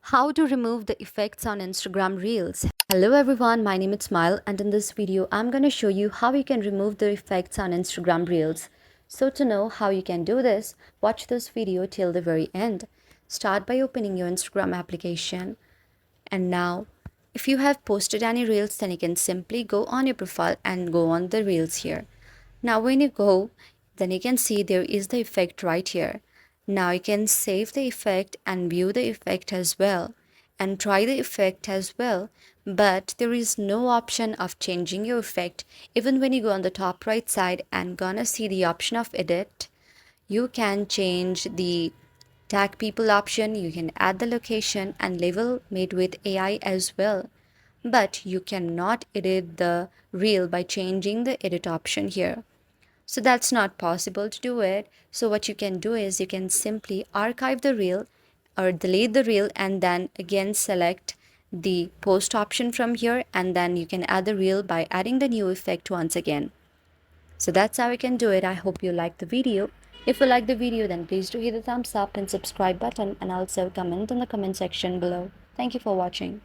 How to remove the effects on Instagram Reels. Hello everyone, my name is Smile and in this video I'm going to show you how you can remove the effects on Instagram Reels. So to know how you can do this, watch this video till the very end. Start by opening your Instagram application. And now, if you have posted any Reels, then you can simply go on your profile and go on the Reels here. Now when you go, then you can see there is the effect right here. Now you can save the effect and view the effect as well and try the effect as well, but there is no option of changing your effect. Even when you go on the top right side and gonna see the option of edit, you can change the tag people option, you can add the location and label made with AI as well, but you cannot edit the reel by changing the edit option here. So that's not possible to do it. So what you can do is you can simply archive the reel or delete the reel and then again select the post option from here, and then you can add the reel by adding the new effect once again. So that's how you can do it. I hope you like the video. If you like the video, then please do hit the thumbs up and subscribe button and also comment in the comment section below. Thank you for watching.